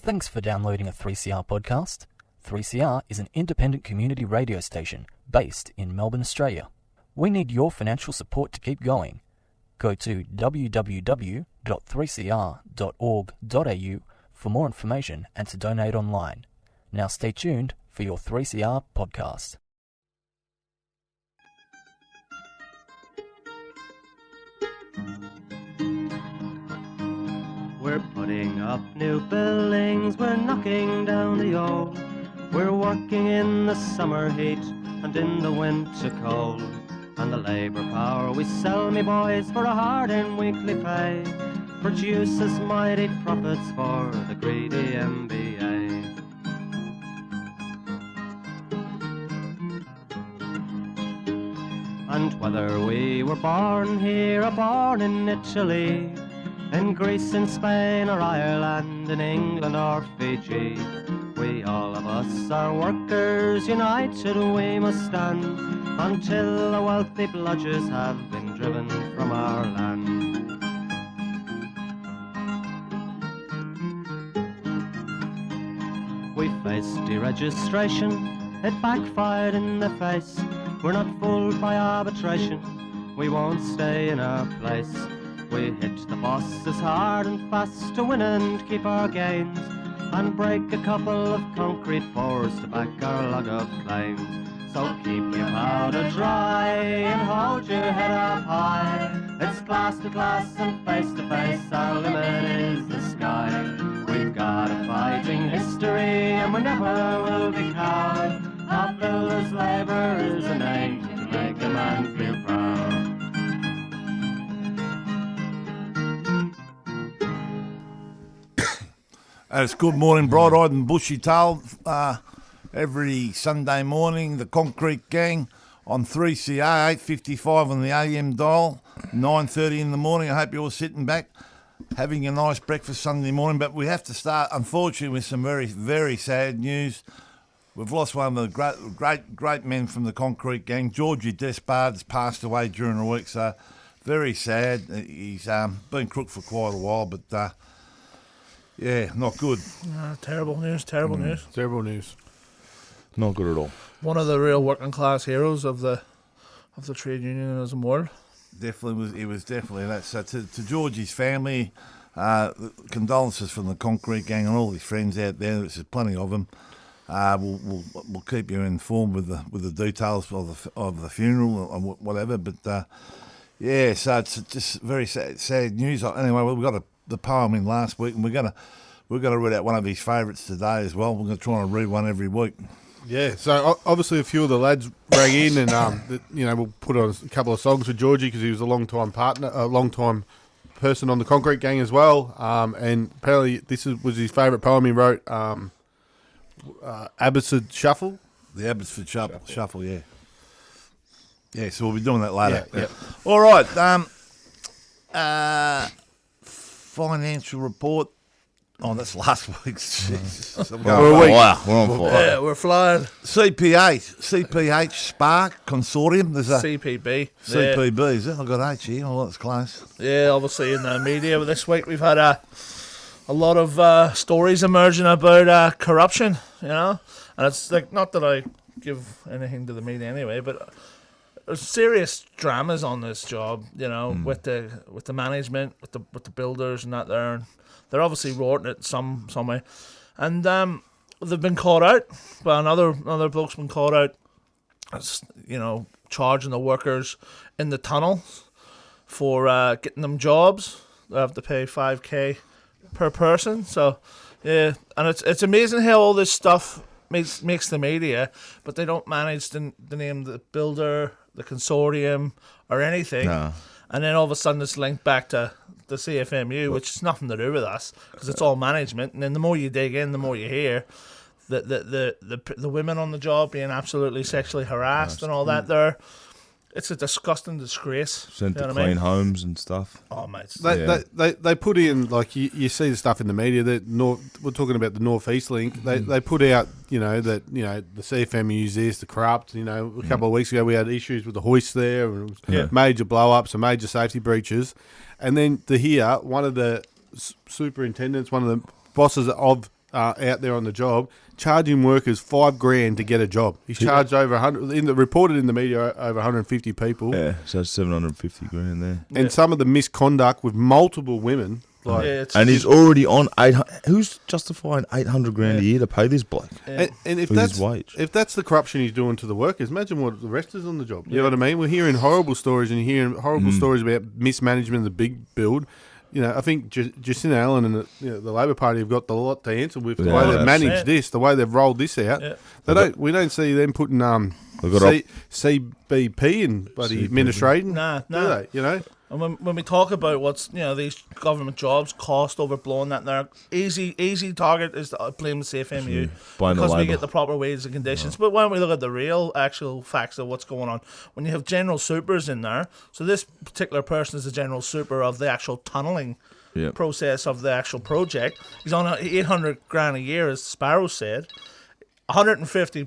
Thanks for downloading a 3CR podcast. 3CR is an independent community radio station based in Melbourne, Australia. We need your financial support to keep going. Go to www.3cr.org.au for more information and to donate online. Now stay tuned for your 3CR podcast. We're putting up new buildings, we're knocking down the old. We're working in the summer heat and in the winter cold. And the labour power we sell, me boys, for a hard-earned weekly pay produces mighty profits for the greedy MBA. And whether we were born here or born in Italy, in Greece, in Spain or Ireland, in England or Fiji, we all of us are workers, united we must stand, until the wealthy bludgers have been driven from our land. We faced deregistration, it backfired in the face. We're not fooled by arbitration, we won't stay in our place. We hit the bosses hard and fast to win and keep our gains, and break a couple of concrete pours to back our log of claims. So keep your powder dry and hold your head up high. It's class to class and face to face, our limit is the sky. We've got a fighting history and we never will be cowed. Our builders' labour is a name to make a man feel proud. It's good morning, bright-eyed and bushy-tailed. Every Sunday morning, the Concret Gang on 3CR, 8:55 on the AM dial, 9:30 in the morning. I hope you're all sitting back, having a nice breakfast Sunday morning. But we have to start, unfortunately, with some very, very sad news. We've lost one of the great men from the Concret Gang. Georgie Despard has passed away during the week, so very sad. He's been crook for quite a while, but yeah, not good. Terrible news. Terrible news. Not good at all. One of the real working class heroes of the trade unionism world. Definitely was definitely that. So to Georgie's family, condolences from the Concrete Gang and all his friends out there. There's plenty of them. We'll keep you informed with the details of the funeral or whatever. But yeah, so it's just very sad news. Anyway, we got the poem in last week, and we're gonna read out one of his favourites today as well. We're gonna try and read one every week. Yeah, so obviously a few of the lads rang in, and we'll put on a couple of songs for Georgie because he was a long-time partner, a long-time person on the Concrete Gang as well. And apparently this was his favourite poem he wrote, Abbotsford Shuffle. The Abbotsford Shuffle, yeah. Yeah, so we'll be doing that later. Yeah. All right. Financial report. Oh, that's last week's. We're on fire. Yeah, we're flying. CPH Spark Consortium. There's a CPB. CPB, is it? I've got H here. Oh, that's close. Yeah, obviously in the media this week we've had a lot of stories emerging about corruption, and it's like, not that I give anything to the media anyway, but there's serious dramas on this job, with the management, with the builders and that there. They're obviously rorting it some way, and they've been caught out. Well, another bloke's been caught out, charging the workers in the tunnel for getting them jobs. They have to pay $5,000 per person. So yeah, and it's amazing how all this stuff makes the media, but they don't manage to name the builder, the consortium, or anything. No. And then all of a sudden it's linked back to the CFMEU, which has nothing to do with us, because it's all management. And then the more you dig in, the more you hear the women on the job being absolutely sexually harassed and all that. It's a disgusting disgrace. Sent to clean homes and stuff. Oh, mate. They put in, like, you see the stuff in the media that we're talking about the North East link. They put out, that the CFMEU's this, the corrupt. A couple of weeks ago we had issues with the hoist there, and it was major blow ups and major safety breaches. And then to hear one of the superintendents, one of the bosses of out there on the job, charging workers $5,000 to get a job. He's charged over 100. Reported in the media over 150 people. Yeah, so that's 750 grand there. And some of the misconduct with multiple women. And he's already on 800. Who's justifying 800 grand a year to pay this bloke? And if for his wage? If that's the corruption he's doing to the workers, imagine what the rest is on the job. You know what I mean? We're hearing horrible stories and you're hearing horrible stories about mismanagement of the big build. You know, I think Jacinta Allen and the Labor Party have got a lot to answer with the way they've managed this, the way they've rolled this out. Yeah. We don't see them putting CBP in bloody administrating. Nah. Do they? You know. And when we talk about what's these government jobs cost overblown, that their easy target is to blame the CFMEU because we get the proper wages and conditions. But when we look at the real actual facts of what's going on, when you have general supers in there, so this particular person is the general super of the actual tunnelling process of the actual project. He's on 800 grand a year, as Sparrow said. 150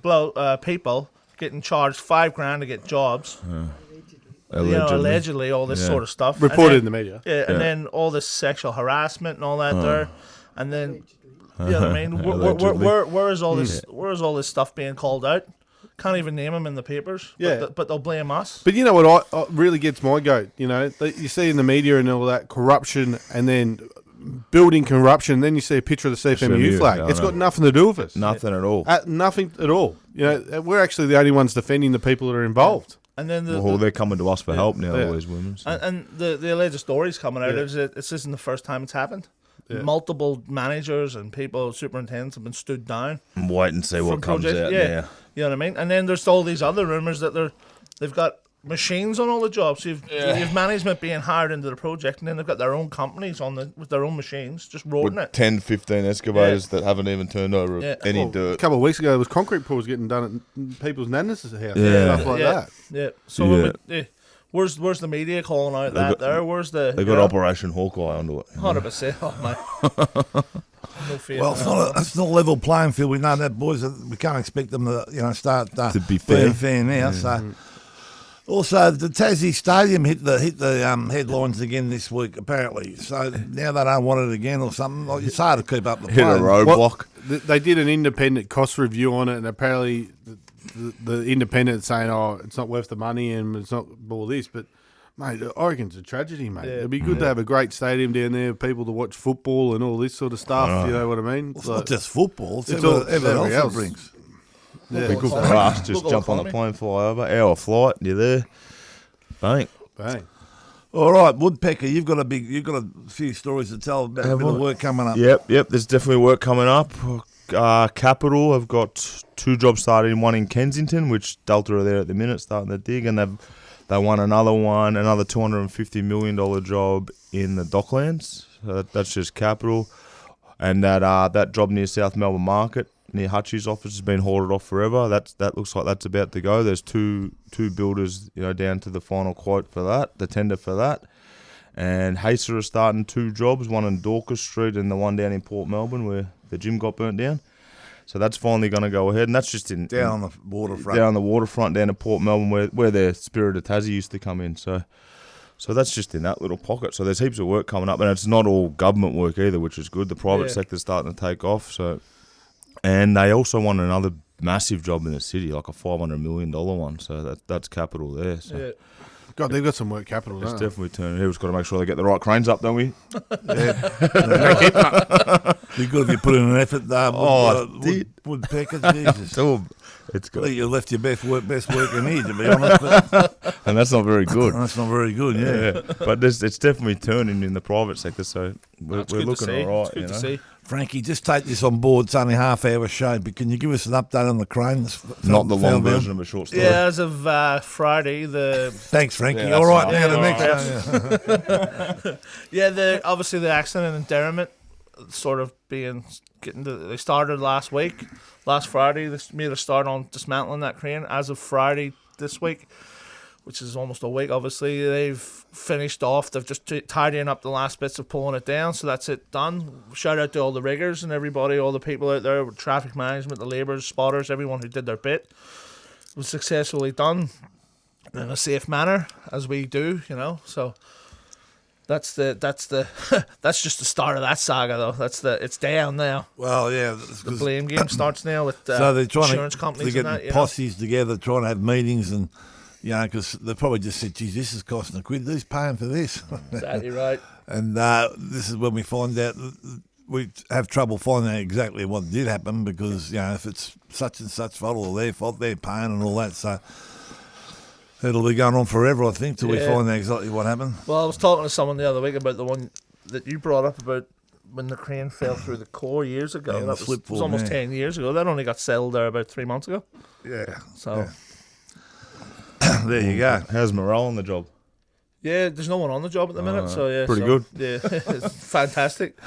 people getting charged $5,000 to get jobs. Allegedly, all this sort of stuff. Reported in the media. Yeah, and then all this sexual harassment and all that there. And then, you know what I mean? Where is all this? Where is all this stuff being called out? Can't even name them in the papers. Yeah, but they'll blame us. But you know what I really gets my goat? You know, you see in the media and all that corruption, and then building corruption. Then you see a picture of the CFMEU flag. It's got nothing to do with us. Nothing at all. Nothing at all. You know, we're actually the only ones defending the people that are involved. And then they're coming to us for help now, all these women. So. And the alleged stories coming out is that this isn't the first time it's happened. Yeah. Multiple managers and people, superintendents, have been stood down. And wait and see what comes out. Yeah, you know what I mean. And then there's all these other rumours that they've got machines on all the jobs. So you've management being hired into the project, and then they've got their own companies with their own machines, just rolling with it. 10, 15 excavators that haven't even turned over any dirt. A couple of weeks ago, there was concrete pours getting done at people's nannies' house, stuff like that. Yeah. So where's the media calling out Where's the? They got Operation Hawkeye onto it. 100%. Oh mate. No fear. Well, it's not a level playing field. We know that, boys. We can't expect them to start to be fair now. So. Also, the Tassie Stadium hit the headlines again this week, apparently. So now they don't want it again or something. Like, it's hard to keep up the hit a roadblock. They did an independent cost review on it, and apparently the independent saying, it's not worth the money and it's not all this. But, mate, Oregon's a tragedy, mate. It'd be good to have a great stadium down there, people to watch football and all this sort of stuff. You know what I mean? It's not just football. It's everything else it brings. Yeah, good for us. Just jump on the plane, fly over. Hour flight, you're there. Bang. All right, Woodpecker, you've got a few stories to tell about a bit of work coming up. Yep. There's definitely work coming up. Capital have got 2 jobs starting. One in Kensington, which Delta are there at the minute starting the dig, and they won another $250 million job in the Docklands. So that's just Capital, and that job near South Melbourne Market, near Hutchie's office, has been hauled off forever. That looks like that's about to go. There's two builders, down to the final quote for that, the tender for that. And Hacer are starting 2 jobs, one in Dorcas Street and the one down in Port Melbourne where the gym got burnt down. So that's finally going to go ahead, and that's just down on the waterfront. Down on the waterfront, down to Port Melbourne, where the Spirit of Tassie used to come in. So that's just in that little pocket. So there's heaps of work coming up, and it's not all government work either, which is good. The private sector's starting to take off. And they also won another massive job in the city, like a $500 million one. So that's Capital there. So. God, they've got some work capital. It's definitely turning. We've just got to make sure they get the right cranes up, don't we? Be good if you put in an effort, Woodpecker. Jesus. It's good. You left your best work in here, to be honest. And that's not very good. That's not very good, yeah. But it's definitely turning in the private sector, so we're looking all right. It's good to see. Frankie, just take this on board. It's only a half-hour show, but can you give us an update on the cranes? Not the long version of a short story. Yeah, as of Friday, Thanks, Frankie. All right, now the next show. Obviously the accident in Derrimut sort of they started last Friday. They made a start on dismantling that crane. As of Friday this week, which is almost a week, obviously, they've finished off. They've just tidying up the last bits of pulling it down, so that's it done. Shout out to all the riggers and everybody, all the people out there with traffic management, the labourers, spotters, everyone who did their bit. It was successfully done in a safe manner, as we do, so... That's that's just the start of that saga, though. It's down now. Well, yeah. The blame game starts now with so they're trying insurance to companies get and that. posses together, trying to have meetings, and because they probably just said, "Geez, this is costing a quid. Who's paying for this?" Exactly right. And this is when we find out. We have trouble finding out exactly what did happen because if it's such and such fault or their fault, they're paying and all that. So it'll be going on forever, I think, till we find out exactly what happened. Well, I was talking to someone the other week about the one that you brought up about when the crane fell through the core years ago. Yeah, that was almost 10 years ago. That only got settled there about 3 months ago. Yeah. So there you go. How's morale on the job? Yeah, there's no one on the job at the minute, so yeah. Pretty good. Yeah, it's fantastic.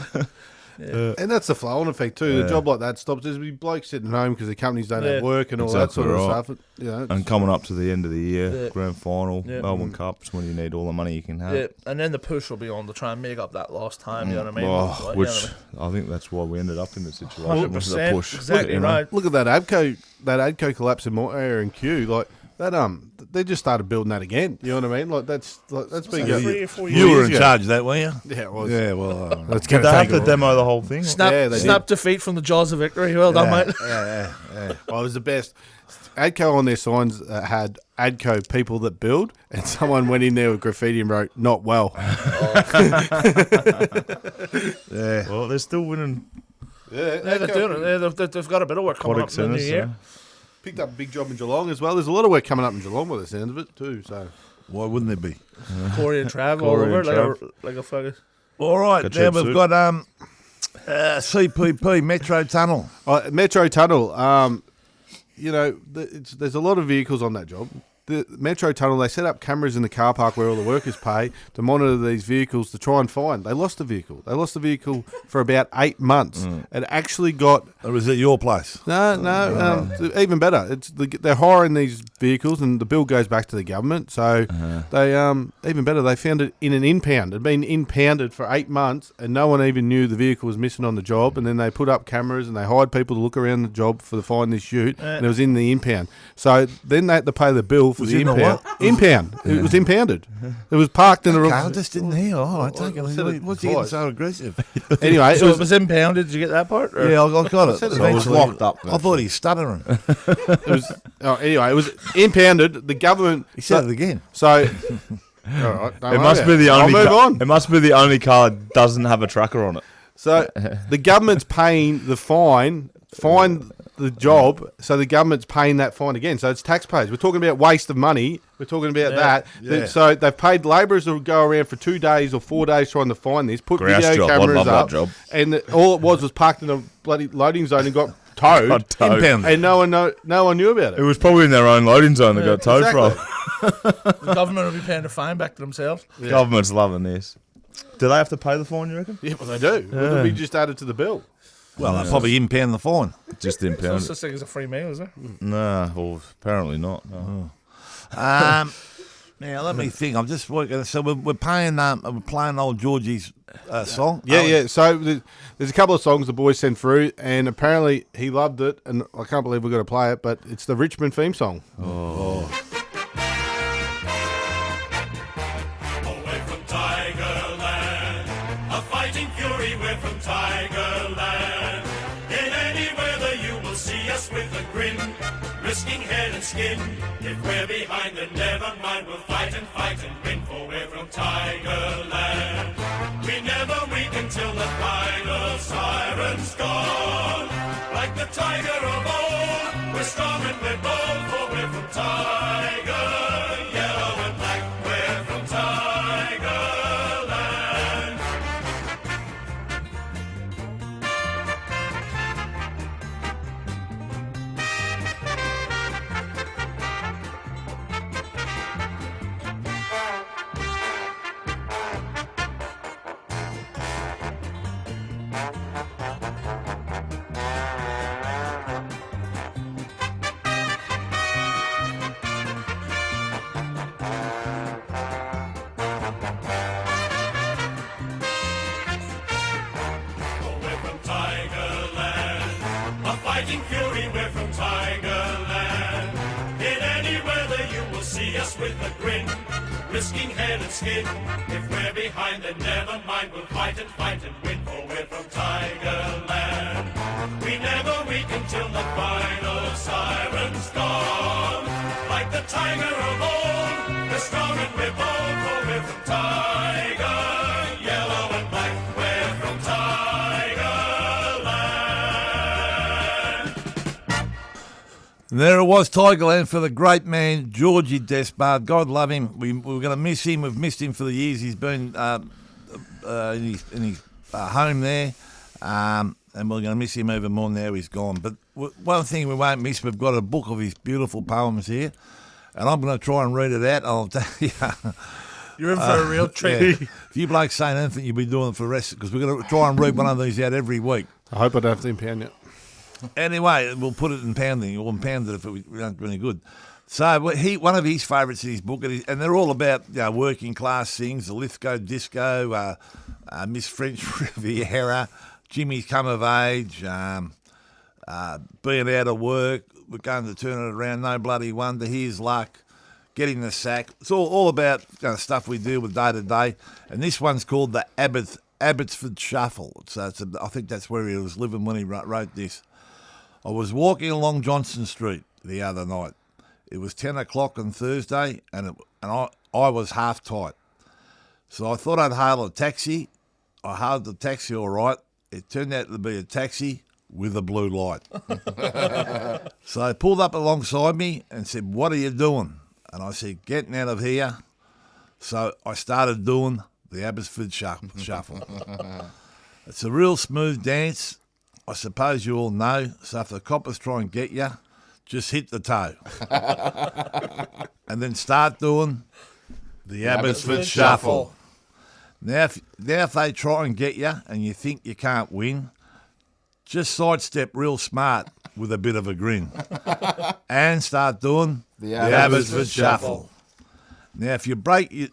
And that's the flow-on effect too. A job like that stops. There's be blokes sitting home because the companies don't have work and all that sort of stuff. And coming up to the end of the year, grand final, Yeah. Melbourne Cups, when you need all the money you can have. Yeah, and then the push will be on to try and make up that lost time. You know what I mean? Oh, which you know what I think that's why we ended up in the situation. 100%, Was the push. exactly You know? right. Look at that ADCO collapse in my area in Kew. Like that, they just started building that again. You know what I mean? Like that's been Yeah, going. 3 or 4 years. You were in ago. charge of that, were you? Yeah, it was. Yeah, well, Let's Did get they have to demo the whole thing? Snap defeat from the jaws of victory. Well done, mate. yeah. Well, it was the best. ADCO on their signs had ADCO people that build, and someone went in there with graffiti and wrote "not well." Yeah. Well, they're still winning. Yeah, They're doing it. They've got a bit of work coming up in the new year. picked up a big job in Geelong as well. There's a lot of work coming up in Geelong by the sound of it too. So Why wouldn't there be? Corey and Trav all Corey over and like a fucking. All right, Got now cheap we've suit. got CPP Metro Tunnel. Metro Tunnel. There's a lot of vehicles on that job. The Metro Tunnel, they set up cameras in the car park where all the workers pay to monitor these vehicles to try and find. They lost the vehicle. They lost the vehicle for about 8 months. It actually got... Or was it your place? No. Even better. They're hiring these vehicles and the bill goes back to the government. So they even better, they found it in an impound. It had been impounded for 8 months and no one even knew the vehicle was missing on the job. And then they put up cameras and they hired people to look around the job to find this chute. And it was in the impound. So then they had to pay the bill for Was the in the impound. what? Impound. It was impounded. It was parked in the I just didn't hear. Oh, I take it. said it What's he getting twice. so aggressive? Anyway, So it was impounded. Did you get that part? Or? Yeah, I got it. said it So it was Eventually. locked up. I thought he's stuttering. it was impounded. The government. He said it again. So, all right. It must be the I'll only. move on. It must be the only car that doesn't have a tracker on it. So the government's paying the fine the job, so the government's paying that fine again. So it's taxpayers. We're talking about waste of money. We're talking about that. Yeah. So they've paid labourers to go around for 2 days or 4 days trying to find this, put Grouse video job. I cameras love that up, job. and all it was parked in a bloody loading zone and got towed, Got towed. Impounded. and no one knew about It it. was probably in their own loading zone they got towed exactly. from. The government will be paying the fine back to themselves. Government's loving this. Do they have to pay the fine, you reckon? Yeah, well, they do. It'll be just added to the bill. Well, they probably impound the fine. Just So impound it's it. such thing as a free meal, is there? Nah, well, apparently not. No. Now let me think. I'm just working. So we're playing old Georgie's song. Yeah. So there's a couple of songs the boys sent through, and apparently he loved it, and I can't believe we're going to play it, but it's the Richmond theme song. Away from Tigerland, a fighting fury, we're from Tigerland. In any weather you will see us with a grin, risking head and skin. If we're behind, then never mind, we'll fight and win, for we're from Tigerland. We never weak until the final siren's gone. Like the tiger of old, we're strong and we're bold, for we're from Tiger. Yellow and black, we're from Tigerland. We're from Tigerland, a fighting fury, we're from Tigerland. In any weather you will see us with a grin, risking head and skin. If we're behind, then never mind, we'll fight and win, for we're from Tigerland. We never weaken till the final siren's gone. Like the tiger of old, we're strong and we're bold, for we're from Tiger, yellow and black, we're from Tigerland. And there it was, Tigerland, for the great man, Georgie Despard. God love him. We're going to miss him. We've missed him for the years he's been in his home there. And we're going to miss him even more now he's gone. But one thing we won't miss, we've got a book of his beautiful poems here. And I'm going to try and read it out. I'll tell you. You're in for a real treat. Yeah. If you blokes saying anything, you'll be doing it for the rest, because we're going to try and read one of these out every week. I hope I don't have to impound it. Anyway, we'll put it in pounding. We'll impound it if we aren't really good. So one of his favourites in his book, and they're all about working class things, the Lithgow Disco, Miss French Riviera, Jimmy's come of age, being out of work, we're going to turn it around, no bloody wonder, here's luck, getting the sack. It's all about stuff we deal with day to day. And this one's called the Abbotsford Shuffle. So I think that's where he was living when he wrote this. I was walking along Johnson Street the other night. It was 10 o'clock on Thursday, and I was half tight. So I thought I'd hail a taxi. I hailed the taxi all right. It turned out to be a taxi with a blue light. So he pulled up alongside me and said, "What are you doing?" And I said, "Getting out of here." So I started doing the Abbotsford Shuffle. It's a real smooth dance. I suppose you all know. So if the coppers try and get you, just hit the toe. And then start doing the Abbotsford Shuffle. Now if they try and get you and you think you can't win, just sidestep real smart with a bit of a grin. And start doing the Abbotsford Shuffle. Now if you break your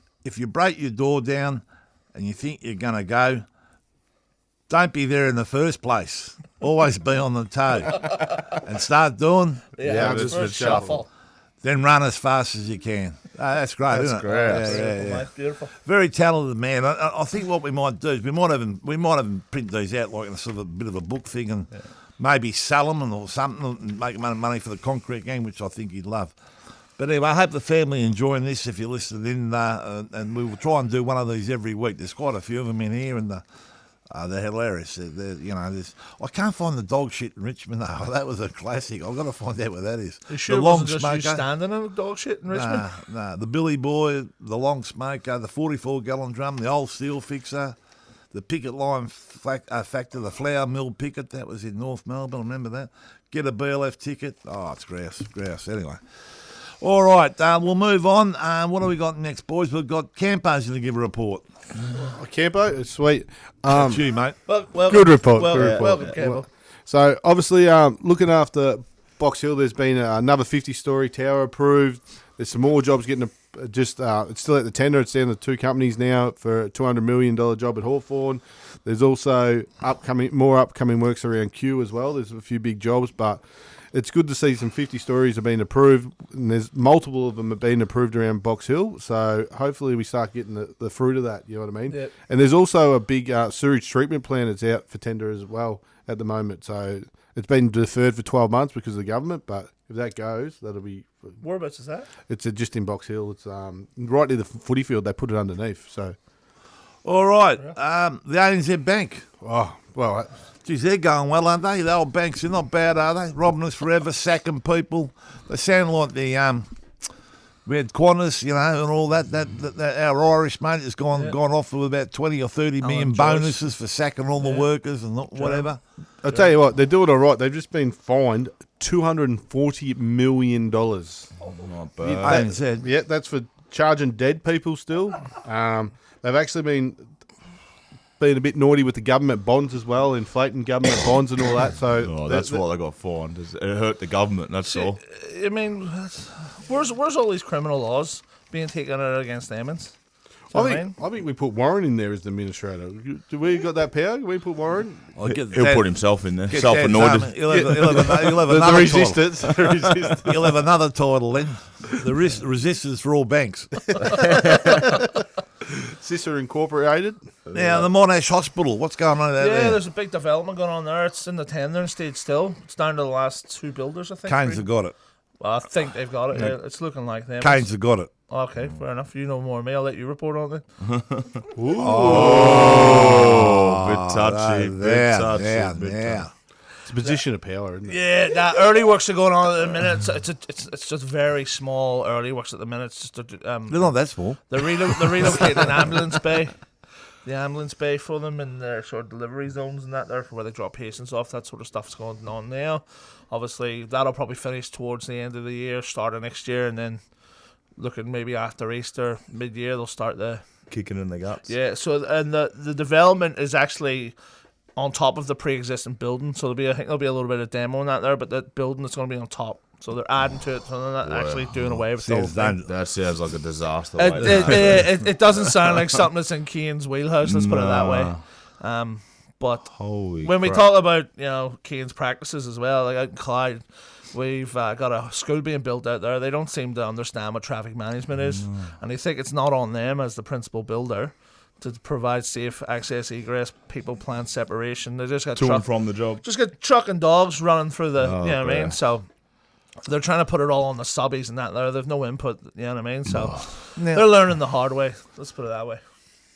door down and you think you're going to go, don't be there in the first place. Always be on the toe. And start doing the Abbotsford Shuffle. Then run as fast as you can. That's great, isn't it? That's Yeah. Mate, beautiful. Very talented man. I think what we might do is we might even print these out like in a sort of a bit of a book thing, and maybe sell them or something and make money for the Concret Gang, which I think he'd love. But anyway, I hope the family enjoying this if you're listening in, and we will try and do one of these every week. There's quite a few of them in here, and they're hilarious. I can't find the dog shit in Richmond, though. That was a classic. I've got to find out where that is. You sure the it long wasn't just smoker. you standing in a dog shit in Richmond? Nah, the Billy Boy, the long smoker, the 44-gallon drum, the old steel fixer, the picket line factor, the flour mill picket. That was in North Melbourne. Remember that? Get a BLF ticket. Oh, it's grouse. Anyway. All right, we'll move on. What do we got next, boys? We've got Campo's going to give a report. Campo, it's sweet. It's you, mate. Welcome. Good report. Welcome, Campo. So, obviously, looking after Box Hill, there's been another 50-storey tower approved. There's some more jobs getting it's still at the tender. It's down to two companies now for a $200 million job at Hawthorn. There's also more upcoming works around Kew as well. There's a few big jobs, but it's good to see some 50 stories have been approved, and there's multiple of them have been approved around Box Hill. So hopefully we start getting the fruit of that. You know what I mean? Yep. And there's also a big sewage treatment plant that's out for tender as well at the moment. So it's been deferred for 12 months because of the government, but if that goes, that'll be. Whereabouts is that? It's just in Box Hill. It's right near the footy field. They put it underneath. So. All right, the ANZ Bank. Oh well. Geez, they're going well, aren't they? The old banks are not bad, are they? Robbing us forever, sacking people. They sound like the we had Qantas, and all that. That our Irish mate has gone off with about 20 or 30 million bonuses for sacking all the workers and whatever. I'll tell you what, they're doing all right. They've just been fined $240 million. Not bad. ANZ. Yeah, that's for charging dead people still. They've actually been a bit naughty with the government bonds as well, inflating government bonds and all that. So that's why they got fined. It hurt the government, that's all. I mean, where's all these criminal laws being taken out against Emmons? I think we put Warren in there as the administrator. Do we got that power? Can we put Warren? He'll put himself in there, self-anointed. He'll have The another resistance. title. He'll have another title then. The resistors for all banks. Sister Incorporated. Now, the Monash Hospital, what's going on there? Yeah, there's a big development going on there. It's in the tendering stage still. It's down to the last 2 builders, I think. Canes have got it. Well, I think they've got it. Yeah, it's looking like them. Canes have got it. Okay, fair enough. You know more than me. I'll let you report on it. Bit touchy. There. It's a position of power, isn't it? Yeah, early works are going on at the minute. It's just very small early works at the minute. It's just They're not that small. they're relocating an ambulance bay. The ambulance bay for them in their sort of delivery zones and that there for where they drop patients off. That sort of stuff's going on now. Obviously, that'll probably finish towards the end of the year, start of next year, and then looking maybe after Easter, mid-year, they'll start the Kicking in the guts. yeah. So and the development is actually on top of the pre-existing building. So I think there'll be a little bit of demo on that there, but the building is going to be on top. So they're adding to it, so they're not actually doing away with the whole thing. That sounds like a disaster. It doesn't sound like something that's in Keane's wheelhouse. Let's put it that way. But Holy when we crap. talk about Keane's practices as well, like out in Clyde, we've got a school being built out there. They don't seem to understand what traffic management is, and they think it's not on them as the principal builder to provide safe access, egress, people, plant separation. They just got to and from the job. just got truck and dogs running through the, you know what I yeah. mean? So they're trying to put it all on the subbies and that there. They've no input, you know what I mean? So Now, they're learning the hard way. Let's put it that way.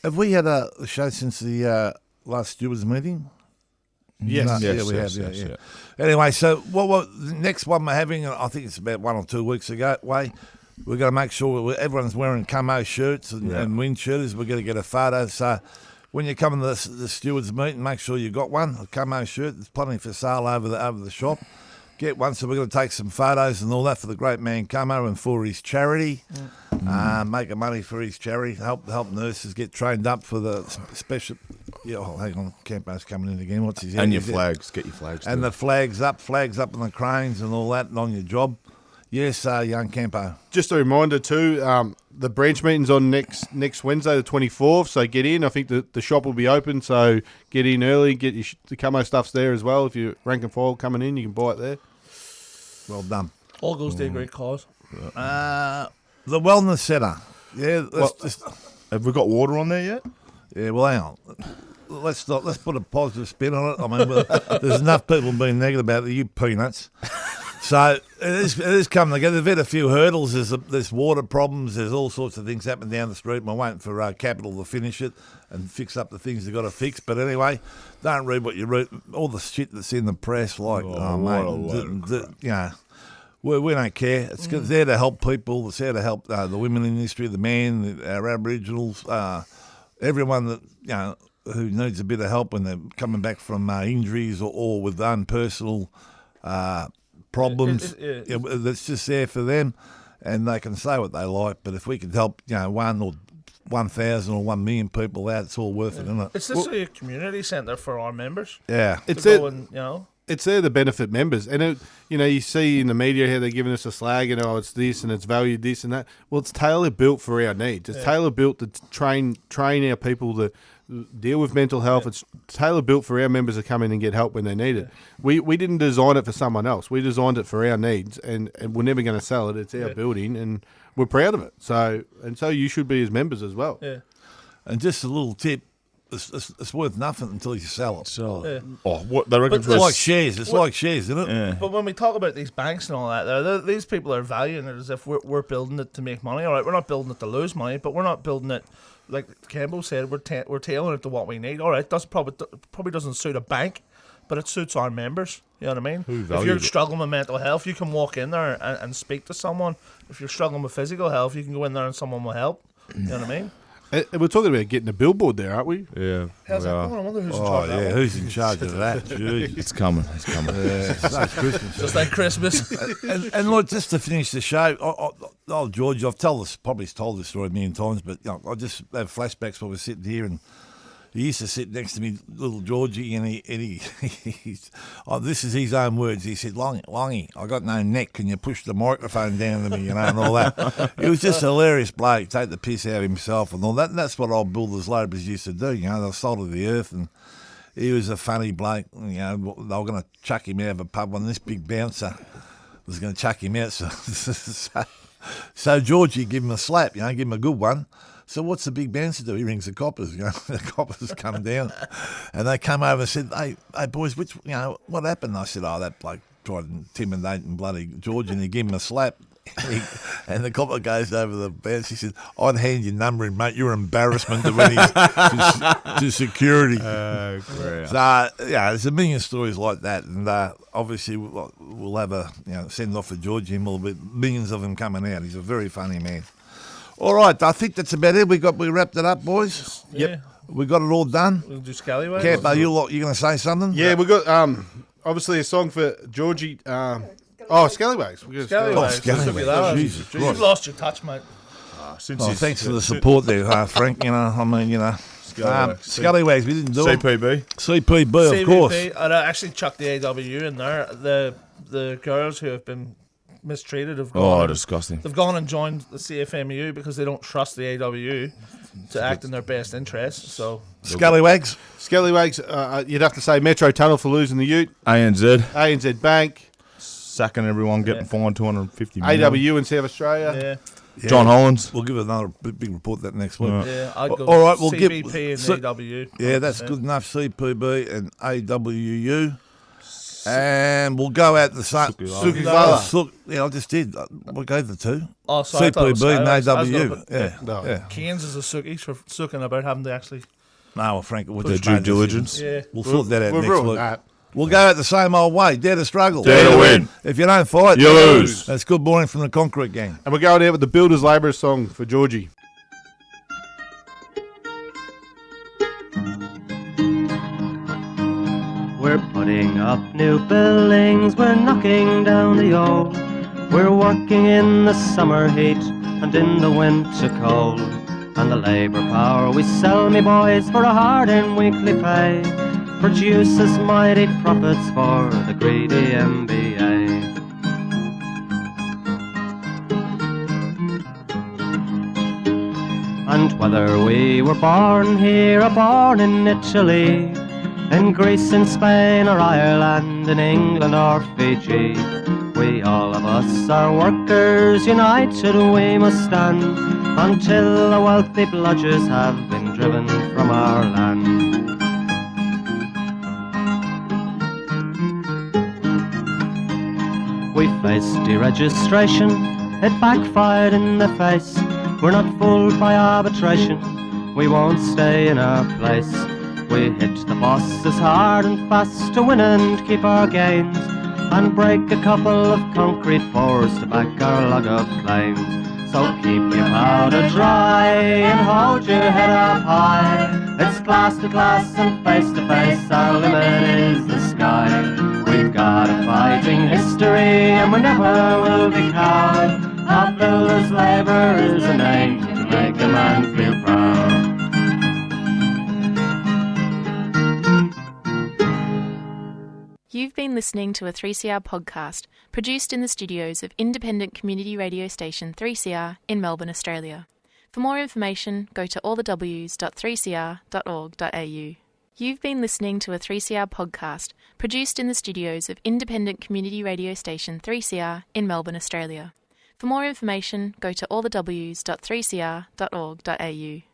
have we had a show since the last stewards meeting? Yes. No, Yes, yeah, we yes, have. yes, Yeah. Anyway, so what the next one we're having? I think it's about 1 or 2 weeks ago. We're going to make sure everyone's wearing camo shirts and wind shirters. We're going to get a photo. So when you come to the stewards meeting, make sure you got one, a camo shirt. There's plenty for sale over the shop. Get one. So we're going to take some photos and all that for the great man Camo and for his charity. Making money for his charity. Help nurses get trained up for the special. Yeah, hang on, Campo's coming in again. What's his? And your flags. Get your flags. And too. the flags up on the cranes and all that on your job. Yes, young Campo. Just a reminder too, the branch meeting's on next Wednesday, the 24th. So get in. I think the shop will be open. So get in early. Get your the camo stuff's there as well. If you're rank and file coming in, you can buy it there. Well done. All goes to a great cause. The Wellness Centre. Yeah, Have we got water on there yet? yeah. Well, hang on. Let's put a positive spin on it. I mean, there's enough people being negative about it. You peanuts. So it is coming together. They've had a few hurdles. There's water problems. There's all sorts of things happening down the street. And we're waiting for Capital to finish it and fix up the things they've got to fix. But anyway, don't read what you read. All the shit that's in the press, like, mate, we don't care. It's there to help people. It's there to help the women in the industry, the men, our Aboriginals, everyone that who needs a bit of help when they're coming back from injuries or with own personal problems. That's just there for them, and they can say what they like. But if we could help, 1 or 1,000 or 1 million people out, it's all worth it, isn't it? It's literally a community centre for our members. Yeah, It's to it. go and, It's there to benefit members, and you see in the media how they're giving us a slag and it's this and it's valued this and that. Well, it's tailor built for our needs. It's tailor built to train our people to deal with mental health. It's tailor built for our members to come in and get help when they need it. We didn't design it for someone else. We designed it for our needs, and we're never going to sell it. It's our building, and we're proud of it. So you should be as members as well. Yeah. and just a little tip. It's worth nothing until you sell it. Yeah. Oh, what they reckon But for It's a like shares. It's like shares, isn't it? Yeah. But when we talk about these banks and all that, these people are valuing it as if we're building it to make money. All right, we're not building it to lose money, but we're not building it, like Campbell said, we're tailoring it to what we need. All right, that's probably doesn't suit a bank, but it suits our members. You know what I mean? If you're values it? struggling with mental health, you can walk in there and speak to someone. If you're struggling with physical health, you can go in there and someone will help. You know what I mean? And we're talking about getting a billboard there, aren't we? Yeah. How's we that are. going? I wonder who's in Oh, charge of that yeah. one. Who's in charge of that? Jeez. It's coming. It's coming. Yeah, it's Christmas. Just like Christmas. And look, just to finish the show, George, I've probably told this story a million times, but I just have flashbacks while we're sitting here, and he used to sit next to me, little Georgie, and he's this is his own words. He said, Longy, I got no neck. Can you push the microphone down to me, and all that. He was just a hilarious bloke, take the piss out of himself and all that. And that's what old builders labourers used to do. They're salt of the earth, and he was a funny bloke. They were going to chuck him out of a pub when this big bouncer was going to chuck him out. So So Georgie give him a slap, give him a good one. So what's the big bouncer do? He rings the coppers. The coppers come down, and they come over and said, "Hey boys, what happened?" I said, "Oh, that bloke tried to intimidate and bloody George, and he gave him a slap." And the copper goes over the bouncer. He said, "I'd hand your number in, mate. You're an embarrassment to security." Great. So there's a million stories like that, and obviously we'll have a send off for Georgie in a little bit. Millions of them coming out. He's a very funny man. All right, I think that's about it. We wrapped it up, boys. Yeah. Yep, we got it all done. We'll do Scallywags. Camp, are you going to say something? Yeah, we got obviously a song for Georgie. Scallywags. Scallywags. Scallywags. Jesus You've Christ. lost your touch, mate. Thanks for the support there, Frank. Scallywags, we didn't do it. CPB, of course. I actually chucked the AW in there. The girls who have been mistreated have gone. Oh, disgusting. They've gone and joined the CFMEU because they don't trust the AW to act in their best interest. So Scallywags, you'd have to say Metro Tunnel for losing the Ute. ANZ Bank. Sacking everyone, getting fined 250 million. AW in South Australia. Yeah. John Hollands. We'll give another big report that next week. Yeah, I'd go all right, we'll CBP and AW. Yeah, that's good enough. CPB and AWU. And we'll go out the same. I just did. We gave the two. Oh, sorry, CPB and AWU. Yeah. Cairns is a sookie for sooking about having to actually. No, well, Frank, we'll The just due make diligence. Yeah. We'll sort that out We'll next ruin week. that. We'll go out the same old way. Dare to struggle. Dare to win. If you don't fight, You lose. That's good morning from the Concrete Gang. And we're going out with the Builders Labourers song for Georgie. We're putting up new buildings, we're knocking down the old. We're working in the summer heat and in the winter cold. And the labour power we sell, me boys, for a hard-earned weekly pay produces mighty profits for the greedy MBA. And whether we were born here or born in Italy, in Greece, in Spain or Ireland, in England or Fiji, we all of us are workers, united we must stand, until the wealthy bludgers have been driven from our land. We faced deregistration, it backfired in the face. We're not fooled by arbitration, we won't stay in our place. We hit the bosses hard and fast to win and keep our gains, and break a couple of concrete pours to back our log of claims. So keep your powder dry and hold your head up high. It's class to class and face to face, our limit is the sky. We've got a fighting history and we never will be cowed. Our builders' labour is a name to make a man feel proud. You've been listening to a 3CR podcast produced in the studios of independent community radio station 3CR in Melbourne, Australia. For more information, go to allthews.3cr.org.au. You've been listening to a 3CR podcast produced in the studios of independent community radio station 3CR in Melbourne, Australia. For more information, go to allthews.3cr.org.au.